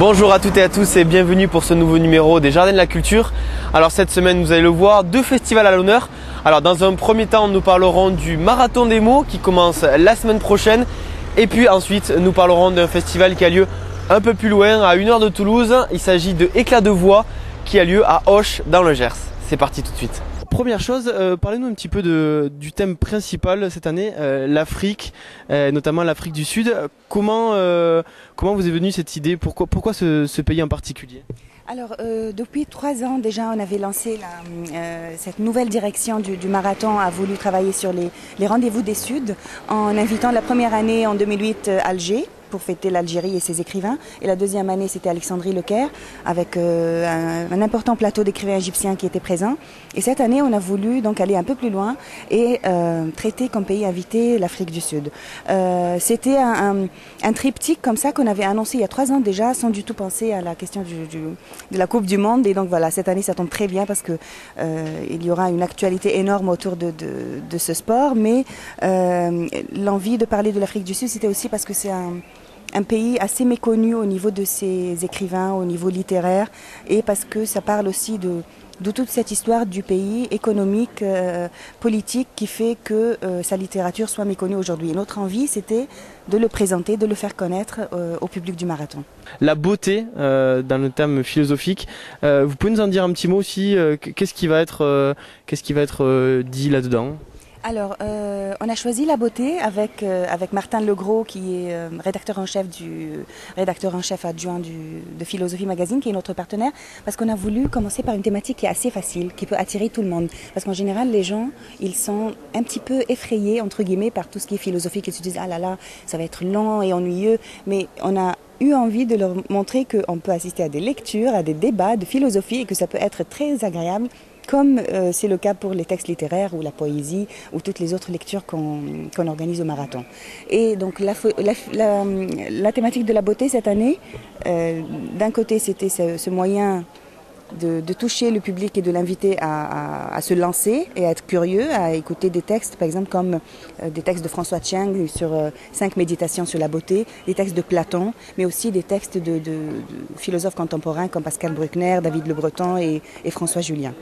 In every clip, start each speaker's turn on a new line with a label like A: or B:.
A: Bonjour à toutes et à tous et bienvenue pour ce nouveau numéro des Jardins de la Culture. Alors cette semaine, vous allez le voir, deux festivals à l'honneur. Alors dans un premier temps, nous parlerons du Marathon des mots qui commence la semaine prochaine. Et puis ensuite, nous parlerons d'un festival qui a lieu un peu plus loin, à 1 heure de Toulouse. Il s'agit de Éclat de voix qui a lieu à Auch dans le Gers. C'est parti tout de suite. Première chose, parlez-nous un petit peu du thème principal cette année, l'Afrique, notamment l'Afrique du Sud. Comment vous est venue cette idée? Pourquoi ce pays en particulier?
B: Alors, depuis 3 ans déjà, on avait lancé cette nouvelle direction du marathon, a voulu travailler sur les rendez-vous des Suds, en invitant la première année en 2008 Alger, pour fêter l'Algérie et ses écrivains. Et la deuxième année, c'était Alexandrie Le Caire, avec un important plateau d'écrivains égyptiens qui étaient présents. Et cette année, on a voulu donc aller un peu plus loin et traiter comme pays invité l'Afrique du Sud. C'était un triptyque comme ça qu'on avait annoncé il y a 3 ans déjà, sans du tout penser à la question de la Coupe du Monde. Et donc voilà, cette année, ça tombe très bien parce que il y aura une actualité énorme autour de ce sport. Mais l'envie de parler de l'Afrique du Sud, c'était aussi parce que c'est un pays assez méconnu au niveau de ses écrivains, au niveau littéraire, et parce que ça parle aussi de toute cette histoire du pays, économique, politique, qui fait que sa littérature soit méconnue aujourd'hui. Et notre envie, c'était de le présenter, de le faire connaître au public du marathon.
A: La beauté, dans le thème philosophique, vous pouvez nous en dire un petit mot aussi, qu'est-ce qui va être dit là-dedans?
B: Alors, on a choisi la beauté avec Martin Legros, qui est rédacteur en chef adjoint de Philosophie Magazine, qui est notre partenaire, parce qu'on a voulu commencer par une thématique qui est assez facile, qui peut attirer tout le monde. Parce qu'en général, les gens, ils sont un petit peu effrayés, entre guillemets, par tout ce qui est philosophique. Ils se disent, ah là là, ça va être lent et ennuyeux. Mais on a eu envie de leur montrer qu'on peut assister à des lectures, à des débats de philosophie, et que ça peut être très agréable, comme c'est le cas pour les textes littéraires ou la poésie ou toutes les autres lectures qu'on organise au marathon. Et donc la thématique de la beauté cette année, d'un côté c'était ce moyen de toucher le public et de l'inviter à se lancer et à être curieux, à écouter des textes, par exemple comme des textes de François Tchang sur 5 méditations sur la beauté, des textes de Platon, mais aussi des textes de philosophes contemporains comme Pascal Bruckner, David Le Breton et François Julien.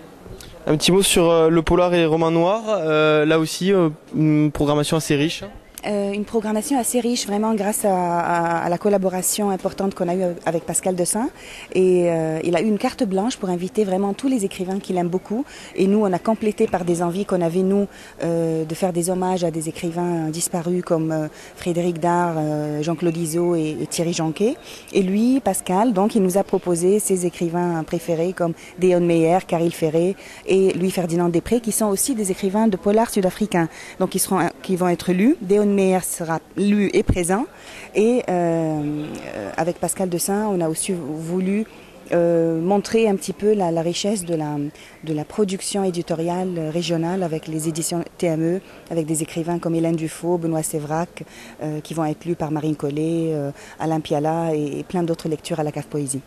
A: Un petit mot sur le polar et les romans noirs, là aussi une programmation assez riche.
B: Une programmation assez riche, vraiment grâce à la collaboration importante qu'on a eue avec Pascal Dessin. Et il a eu une carte blanche pour inviter vraiment tous les écrivains qu'il aime beaucoup. Et nous, on a complété par des envies qu'on avait, nous, de faire des hommages à des écrivains disparus comme Frédéric Dard, Jean-Claude Izzo et Thierry Jonquet. Et lui, Pascal, donc, il nous a proposé ses écrivains préférés comme Deon Meyer, Caril Ferré et Louis-Ferdinand Després, qui sont aussi des écrivains de polar sud-africains. Donc, qui vont être lus. Deon Meyer sera lu et présent, et avec Pascal Dessin, on a aussi voulu montrer un petit peu la richesse de la production éditoriale régionale avec les éditions TME, avec des écrivains comme Hélène Dufaux, Benoît Sévrac, qui vont être lus par Marine Collet, Alain Piala et plein d'autres lectures à la Cave Poésie.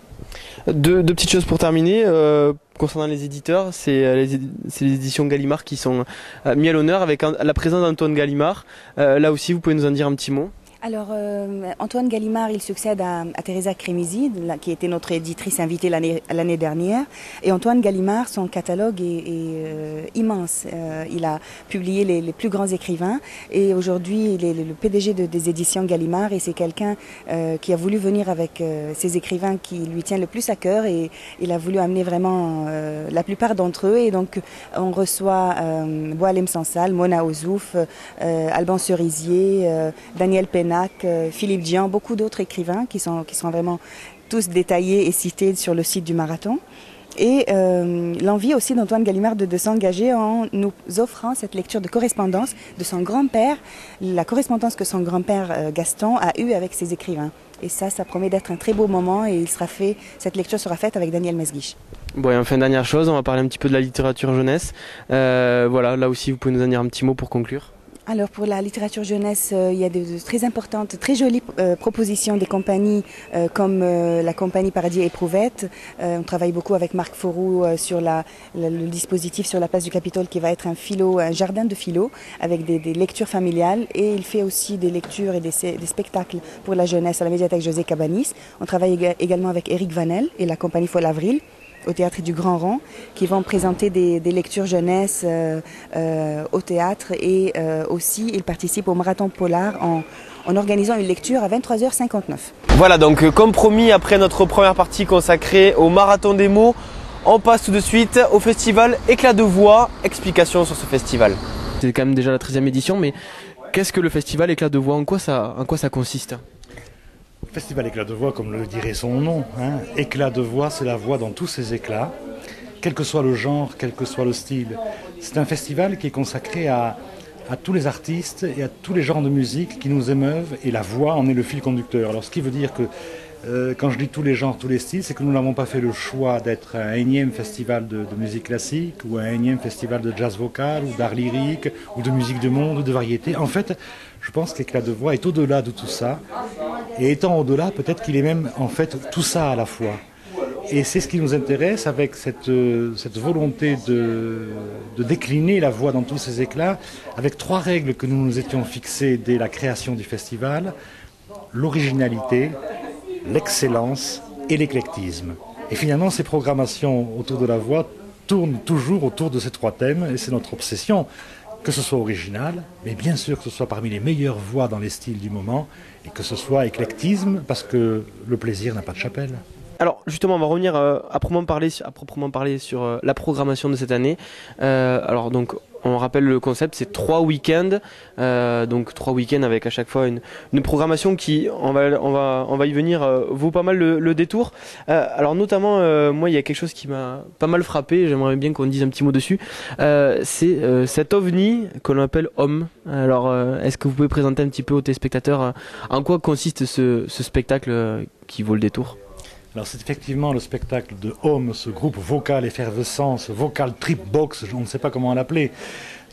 A: Deux petites choses pour terminer. Concernant les éditeurs, c'est les éditions Gallimard qui sont mis à l'honneur avec la présence d'Antoine Gallimard. Là aussi, vous pouvez nous en dire un petit mot?
B: Alors, Antoine Gallimard, il succède à Teresa Crémisi, qui était notre éditrice invitée l'année dernière. Et Antoine Gallimard, son catalogue est immense. Il a publié les plus grands écrivains. Et aujourd'hui, il est le PDG des éditions Gallimard. Et c'est quelqu'un qui a voulu venir avec ces écrivains qui lui tiennent le plus à cœur. Et il a voulu amener vraiment la plupart d'entre eux. Et donc, on reçoit Boalem Sansal, Mona Ozouf, Alban Cerisier, Daniel Pénac, Philippe Dian, beaucoup d'autres écrivains qui sont vraiment tous détaillés et cités sur le site du marathon. Et l'envie aussi d'Antoine Gallimard de s'engager en nous offrant cette lecture de correspondance de son grand-père, la correspondance que son grand-père Gaston a eue avec ses écrivains. Et ça promet d'être un très beau moment, et cette lecture sera faite avec Daniel Mesguich.
A: Bon, et enfin, dernière chose, on va parler un petit peu de la littérature jeunesse. Voilà, là aussi, vous pouvez nous en dire un petit mot pour conclure?
B: Alors pour la littérature jeunesse, il y a de très importantes, très jolies propositions des compagnies comme la compagnie Paradis Éprouvette. On travaille beaucoup avec Marc Fourou sur le dispositif sur la place du Capitole qui va être un jardin de philo avec des lectures familiales, et il fait aussi des lectures et des spectacles pour la jeunesse à la médiathèque José Cabanis. On travaille également avec Éric Vanel et la compagnie Folle Avril au théâtre du Grand Rond, qui vont présenter des lectures jeunesse au théâtre, et aussi ils participent au Marathon Polar en organisant une lecture à 23h59.
A: Voilà, donc comme promis, après notre première partie consacrée au Marathon des mots, on passe tout de suite au festival Éclat de voix. Explication sur ce festival. C'est quand même déjà la 13e édition, mais qu'est-ce que le festival Éclat de voix, en quoi ça consiste?
C: Festival Éclat de voix, comme le dirait son nom, hein. Éclat de voix, c'est la voix dans tous ses éclats, quel que soit le genre, quel que soit le style. C'est un festival qui est consacré à tous les artistes et à tous les genres de musique qui nous émeuvent, et la voix en est le fil conducteur. Alors ce qui veut dire que quand je dis tous les genres, tous les styles, c'est que nous n'avons pas fait le choix d'être un énième festival de musique classique, ou un énième festival de jazz vocal, ou d'art lyrique, ou de musique de monde, ou de variété. En fait, je pense qu'Éclat de voix est au-delà de tout ça. Et étant au-delà, peut-être qu'il est même en fait tout ça à la fois. Et c'est ce qui nous intéresse avec cette volonté de décliner la voix dans tous ses éclats, avec 3 règles que nous nous étions fixées dès la création du festival: l'originalité, l'excellence et l'éclectisme. Et finalement, ces programmations autour de la voix tournent toujours autour de ces 3 thèmes, et c'est notre obsession. Que ce soit original, mais bien sûr que ce soit parmi les meilleures voix dans les styles du moment, et que ce soit éclectisme, parce que le plaisir n'a pas de chapelle.
A: Alors justement, on va revenir à proprement parler sur la programmation de cette année. Alors donc, on rappelle le concept, c'est 3 week-ends, donc 3 week-ends avec à chaque fois une programmation qui, on va y venir, vaut pas mal le détour. Alors notamment, moi il y a quelque chose qui m'a pas mal frappé, j'aimerais bien qu'on dise un petit mot dessus, c'est cet ovni que l'on appelle Homme. Alors est-ce que vous pouvez présenter un petit peu aux téléspectateurs en quoi consiste ce spectacle qui vaut le détour?
C: Alors c'est effectivement le spectacle de Home, ce groupe vocal effervescent, ce vocal trip box, on ne sait pas comment l'appeler,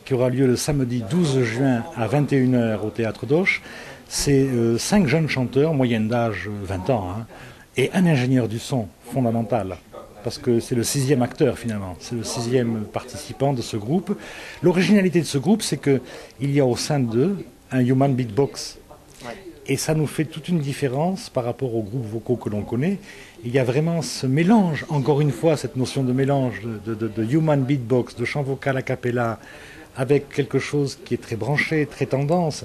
C: qui aura lieu le samedi 12 juin à 21h au Théâtre d'Auch. C'est 5 jeunes chanteurs, moyenne d'âge 20 ans, hein, et un ingénieur du son fondamental, parce que c'est le 6e acteur finalement, c'est le 6e participant de ce groupe. L'originalité de ce groupe, c'est qu'il y a au sein d'eux un human beatbox. Et ça nous fait toute une différence par rapport aux groupes vocaux que l'on connaît. Il y a vraiment ce mélange, encore une fois, cette notion de mélange de human beatbox, de chant vocal a cappella, avec quelque chose qui est très branché, très tendance,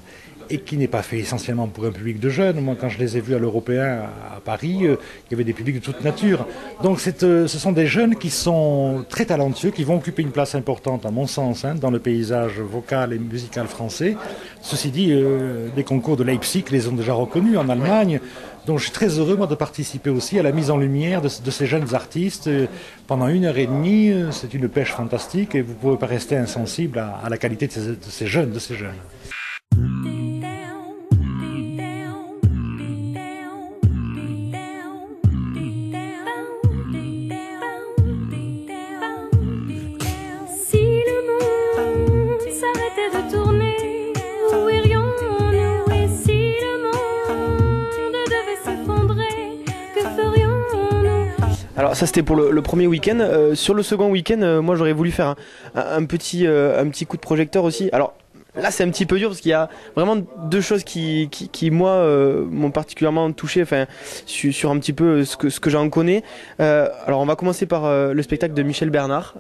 C: et qui n'est pas fait essentiellement pour un public de jeunes. Moi, quand je les ai vus à l'Européen à Paris, il y avait des publics de toute nature. Donc ce sont des jeunes qui sont très talentueux, qui vont occuper une place importante, à mon sens, hein, dans le paysage vocal et musical français. Ceci dit, les concours de Leipzig les ont déjà reconnus en Allemagne. Donc je suis très heureux, moi, de participer aussi à la mise en lumière de ces jeunes artistes. Pendant 1h30, c'est une pêche fantastique, et vous ne pouvez pas rester insensible à la qualité de ces jeunes.
A: Alors ça c'était pour le premier week-end. Sur le second week-end, moi j'aurais voulu faire un petit coup de projecteur aussi. Alors là c'est un petit peu dur parce qu'il y a vraiment 2 choses qui moi m'ont particulièrement touché, enfin sur un petit peu ce que j'en connais. Alors on va commencer par le spectacle de Michel Bernard,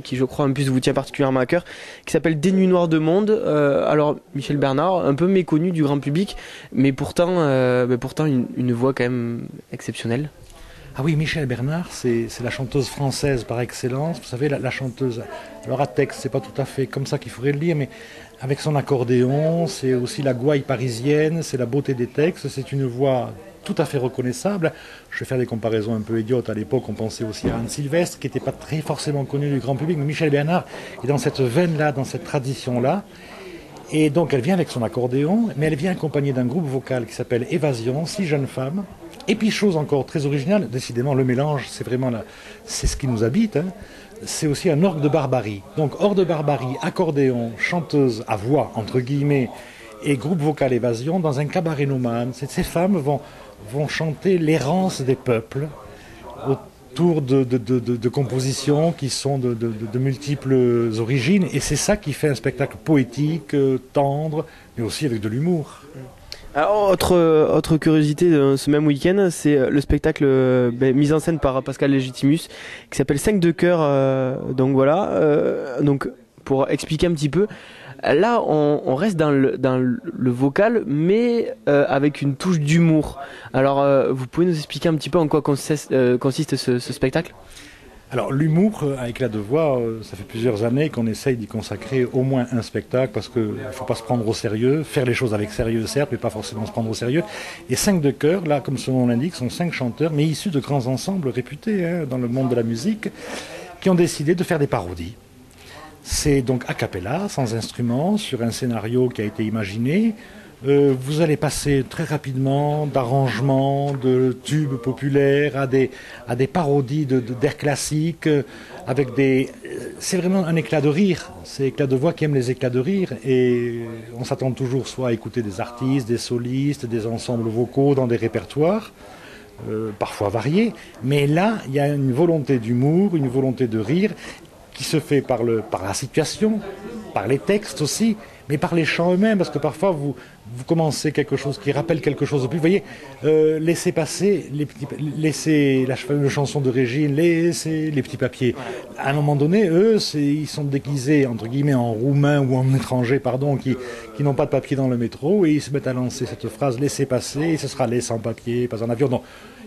A: qui je crois en plus vous tient particulièrement à cœur, qui s'appelle Des nuits noires de monde. Alors Michel Bernard, un peu méconnu du grand public, mais pourtant une voix quand même exceptionnelle.
C: Ah oui, Michel Bernard, c'est la chanteuse française par excellence. Vous savez, la chanteuse, alors à texte, c'est pas tout à fait comme ça qu'il faudrait le lire, mais avec son accordéon, c'est aussi la gouaille parisienne, c'est la beauté des textes, c'est une voix tout à fait reconnaissable. Je vais faire des comparaisons un peu idiotes. À l'époque, on pensait aussi à Anne Sylvestre, qui n'était pas très forcément connue du grand public, mais Michel Bernard est dans cette veine-là, dans cette tradition-là. Et donc, elle vient avec son accordéon, mais elle vient accompagnée d'un groupe vocal qui s'appelle Évasion, 6 jeunes femmes. Et puis, chose encore très originale, décidément, le mélange, c'est vraiment c'est ce qui nous habite, hein. c'est aussi un orgue de barbarie. Donc orgue de barbarie, accordéon, chanteuse à voix, entre guillemets, et groupe vocal évasion dans un cabaret nomade. Ces femmes vont chanter l'errance des peuples autour de compositions qui sont de multiples origines. Et c'est ça qui fait un spectacle poétique, tendre, mais aussi avec de l'humour.
A: Alors, autre curiosité de ce même week-end, c'est le spectacle mis en scène par Pascal Légitimus qui s'appelle 5 de cœur. Donc voilà, donc pour expliquer un petit peu, là on reste dans le vocal, mais avec une touche d'humour. Alors vous pouvez nous expliquer un petit peu en quoi consiste ce spectacle ?
C: Alors l'humour à éclat de voix, ça fait plusieurs années qu'on essaye d'y consacrer au moins un spectacle parce qu'il ne faut pas se prendre au sérieux, faire les choses avec sérieux certes, mais pas forcément se prendre au sérieux. Et 5 de cœur, là comme son nom l'indique, sont 5 chanteurs, mais issus de grands ensembles réputés dans le monde de la musique, qui ont décidé de faire des parodies. C'est donc a cappella, sans instrument, sur un scénario qui a été imaginé. Vous allez passer très rapidement d'arrangements, de tubes populaires à des parodies d'air classique, avec c'est vraiment un éclat de rire. C'est éclat de voix qui aiment les éclats de rire. Et on s'attend toujours soit à écouter des artistes, des solistes, des ensembles vocaux dans des répertoires, parfois variés. Mais là, il y a une volonté d'humour, une volonté de rire, qui se fait par la situation, par les textes aussi, mais par les chants eux-mêmes, parce que parfois vous commencez quelque chose qui rappelle quelque chose de plus. Vous voyez, laissez passer laissez la fameuse chanson de Régine, laissez les petits papiers. À un moment donné, eux, ils sont déguisés, entre guillemets, en roumain ou en étranger, pardon, qui n'ont pas de papier dans le métro, et ils se mettent à lancer cette phrase, laissez passer, et ce sera les sans papier, pas en avion. Donc,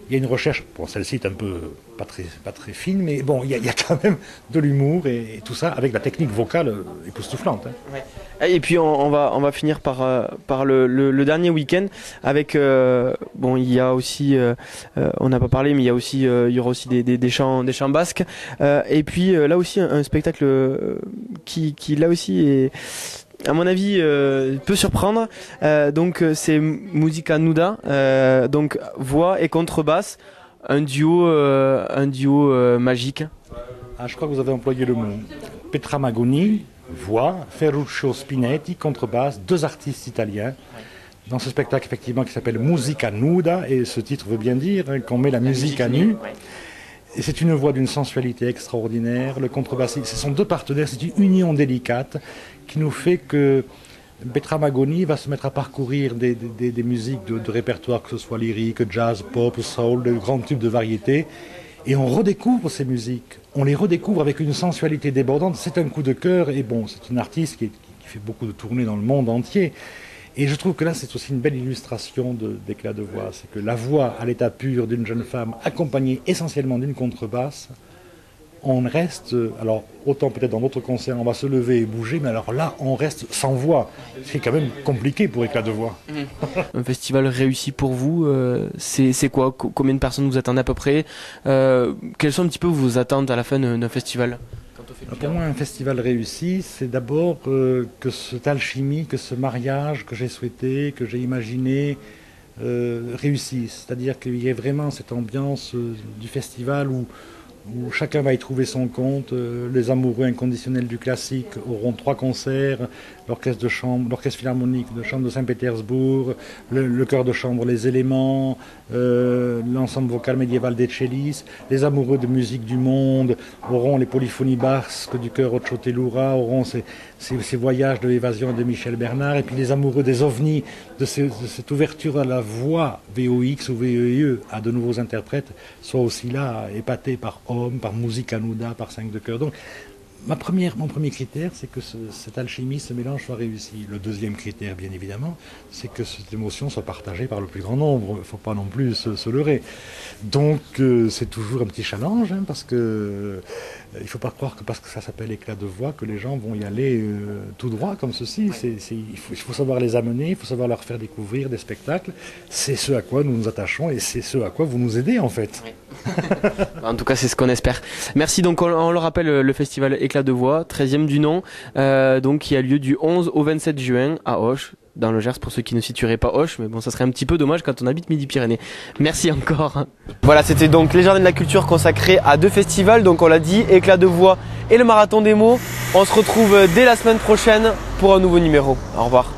C: il y a une recherche, bon celle-ci est un peu pas très fine, mais bon, il y a quand même de l'humour et tout ça avec la technique vocale époustouflante. Hein.
A: Ouais. Et puis on va finir par le dernier week-end avec bon, il y a aussi on n'a pas parlé, mais il y aura aussi des chants basques et puis là aussi un spectacle qui là aussi est, à mon avis, peut surprendre. Donc c'est Musica Nuda, donc voix et contrebasse, un duo magique.
C: Ah, je crois que vous avez employé le mot. Petra Magoni, voix, Ferruccio Spinetti, contrebasse, 2 artistes italiens. Dans ce spectacle effectivement qui s'appelle Musica Nuda, et ce titre veut bien dire qu'on met la musique à nu. Et c'est une voix d'une sensualité extraordinaire. Le contrebassiste, ce sont 2 partenaires, c'est une union délicate qui nous fait que Petra Magoni va se mettre à parcourir des musiques de répertoire, que ce soit lyrique, jazz, pop, soul, de grands tubes de variété. Et on redécouvre ces musiques. On les redécouvre avec une sensualité débordante. C'est un coup de cœur. Et bon, c'est une artiste qui fait beaucoup de tournées dans le monde entier. Et je trouve que là, c'est aussi une belle illustration d'éclat de voix. C'est que la voix à l'état pur d'une jeune femme, accompagnée essentiellement d'une contrebasse, on reste, alors autant peut-être dans d'autres concerts, on va se lever et bouger, mais alors là, on reste sans voix. C'est quand même compliqué pour éclat de voix.
A: Un festival réussi pour vous, c'est quoi ? Combien de personnes vous attendez à peu près ? Quelles sont un petit peu vos attentes à la fin d'un festival ?
C: Pour moi, un festival réussi, c'est d'abord que cette alchimie, que ce mariage que j'ai souhaité, que j'ai imaginé, réussisse. C'est-à-dire qu'il y ait vraiment cette ambiance du festival où chacun va y trouver son compte. Les amoureux inconditionnels du classique auront 3 concerts, l'orchestre de chambre, l'orchestre philharmonique de chambre de Saint-Pétersbourg, le chœur de chambre Les Éléments, l'ensemble vocal médiéval des Chellis. Les amoureux de musique du monde auront les polyphonies basques du chœur Ochotelura, auront ces voyages de l'évasion de Michel Bernard, et puis les amoureux des ovnis, de cette ouverture à la voix VOX ou VEIE à de nouveaux interprètes, soient aussi là, épatés par Homme, par Musica Nuda, par 5 de cœur. Donc, mon premier critère, c'est que cette alchimie, ce mélange soit réussi. Le deuxième critère, bien évidemment, c'est que cette émotion soit partagée par le plus grand nombre. Il ne faut pas non plus se leurrer. Donc, c'est toujours un petit challenge, hein, parce que il ne faut pas croire que parce que ça s'appelle éclat de voix, que les gens vont y aller tout droit comme ceci. Il faut savoir les amener, il faut savoir leur faire découvrir des spectacles. C'est ce à quoi nous nous attachons et c'est ce à quoi vous nous aidez, en fait.
A: Oui. En tout cas, c'est ce qu'on espère. Merci. Donc, on le rappelle, le festival Éclat de voix, 13e du nom, donc qui a lieu du 11 au 27 juin à Auch. dans le Gers pour ceux qui ne situeraient pas Auch, mais bon, ça serait un petit peu dommage quand on habite Midi-Pyrénées. Merci encore. Voilà, c'était donc les Jardins de la Culture consacrés à 2 festivals, donc on l'a dit, Éclat de voix et le Marathon des mots. On se retrouve dès la semaine prochaine pour un nouveau numéro. Au revoir.